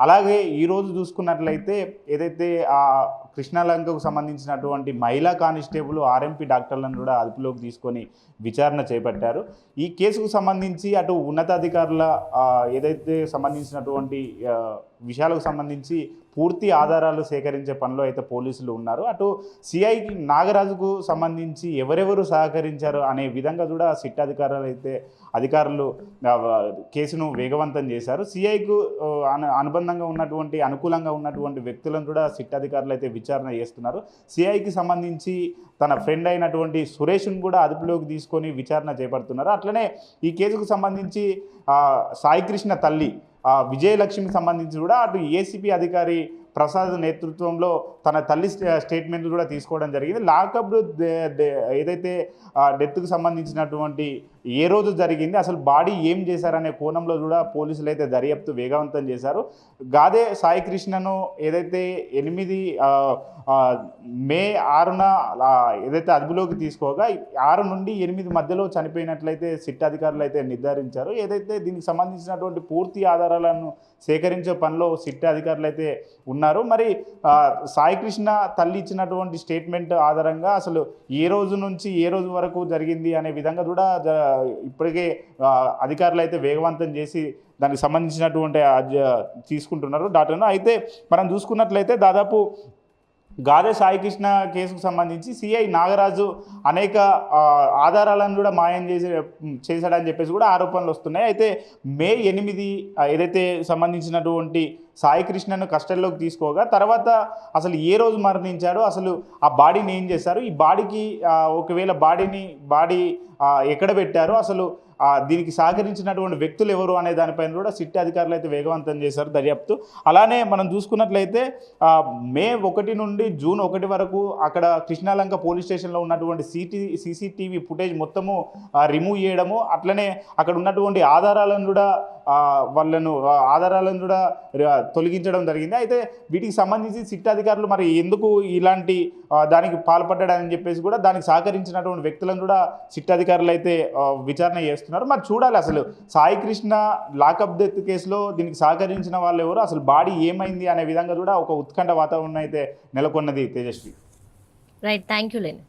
అలాగే ఈరోజు చూసుకున్నట్లయితే ఏదైతే ఆ కృష్ణాలంకకు సంబంధించినటువంటి మహిళా కానిస్టేబుల్ ఆర్ఎంపీ డాక్టర్లను కూడా అదుపులోకి తీసుకొని విచారణ చేపట్టారు. ఈ కేసుకు సంబంధించి అటు ఉన్నతాధికారుల ఏదైతే సంబంధించినటువంటి విషయాలకు సంబంధించి పూర్తి ఆధారాలు సేకరించే పనిలో అయితే పోలీసులు ఉన్నారు. అటు సిఐకి నాగరాజుకు సంబంధించి ఎవరెవరు సహకరించారు అనే విధంగా కూడా సిట్ అధికారులు కేసును వేగవంతం చేశారు. సిఐకు అనుబంధంగా ఉన్నటువంటి అనుకూలంగా ఉన్నటువంటి వ్యక్తులను కూడా సిట్ అధికారులు అయితే విచారణ చేస్తున్నారు. సిఐకి సంబంధించి తన ఫ్రెండ్ అయినటువంటి సురేష్ను కూడా అదుపులోకి తీసుకొని విచారణ చేపడుతున్నారు. అట్లనే ఈ కేసుకు సంబంధించి సాయికృష్ణ తల్లి విజయలక్ష్మికి సంబంధించి కూడా అటు ఏసీపీ అధికారి ప్రసాద్ నేతృత్వంలో తన తల్లి స్టేట్మెంట్లు కూడా తీసుకోవడం జరిగింది. లాకప్ ఏదైతే డెత్కు సంబంధించినటువంటి ఏ రోజు జరిగింది, అసలు బాడీ ఏం చేశారనే కోణంలో కూడా పోలీసులు అయితే దర్యాప్తు వేగవంతం చేశారు. గాదే సాయికృష్ణను ఏదైతే 8 మే 6న ఏదైతే అదుపులోకి తీసుకోగా 6 నుండి 8 మధ్యలో చనిపోయినట్లయితే సిట్ అధికారులు అయితే నిర్ధారించారు. ఏదైతే దీనికి సంబంధించినటువంటి పూర్తి ఆధారాలను సేకరించే పనిలో సిట్ అధికారులు అయితే ఉన్నారు. మరి సాయికృష్ణ తల్లి ఇచ్చినటువంటి స్టేట్మెంట్ ఆధారంగా అసలు ఏ రోజు నుంచి ఏ రోజు వరకు జరిగింది అనే విధంగా కూడా ఇప్పటికే అధికారులు అయితే వేగవంతం చేసి దానికి సంబంధించినటువంటి తీసుకుంటున్నారు డాటాను. అయితే మనం చూసుకున్నట్లయితే దాదాపు గాదే సాయికృష్ణ కేసుకు సంబంధించి సిఐ నాగరాజు అనేక ఆధారాలను కూడా మాయం చేశాడని చెప్పేసి కూడా ఆరోపణలు వస్తున్నాయి. అయితే మే 8 ఏదైతే సంబంధించినటువంటి సాయికృష్ణను కస్టడీలోకి తీసుకోగా తర్వాత అసలు ఏ రోజు మరణించాడో, అసలు ఆ బాడీని ఏం చేశారు, ఈ బాడీకి ఒకవేళ బాడీ ఎక్కడ పెట్టారో, అసలు దీనికి సహకరించినటువంటి వ్యక్తులు ఎవరు అనే దానిపైన కూడా సిట్ అధికారులు అయితే వేగవంతం చేశారు దర్యాప్తు. అలానే మనం చూసుకున్నట్లయితే మే 1 నుండి జూన్ 1 వరకు అక్కడ కృష్ణాలంక పోలీస్ స్టేషన్లో ఉన్నటువంటి సీసీటీవీ ఫుటేజ్ మొత్తము రిమూవ్ చేయడము, అట్లనే అక్కడ ఉన్నటువంటి ఆధారాలను కూడా తొలగించడం జరిగింది. అయితే వీటికి సంబంధించి సిట్ అధికారులు మరి ఎందుకు ఇలాంటి దానికి పాల్పడ్డాడని చెప్పేసి కూడా దానికి సహకరించినటువంటి వ్యక్తులను కూడా సిట్ అధికారులు అయితే విచారణ చేస్తున్నారు. మరి చూడాలి అసలు సాయికృష్ణ లాకప్ డెత్ కేసులో దీనికి సహకరించిన వాళ్ళు ఎవరు, అసలు బాడీ ఏమైంది అనే విధంగా కూడా ఒక ఉత్కంఠ వాతావరణం అయితే నెలకొన్నది. తేజస్వి. రైట్, థ్యాంక్ యూ లేని.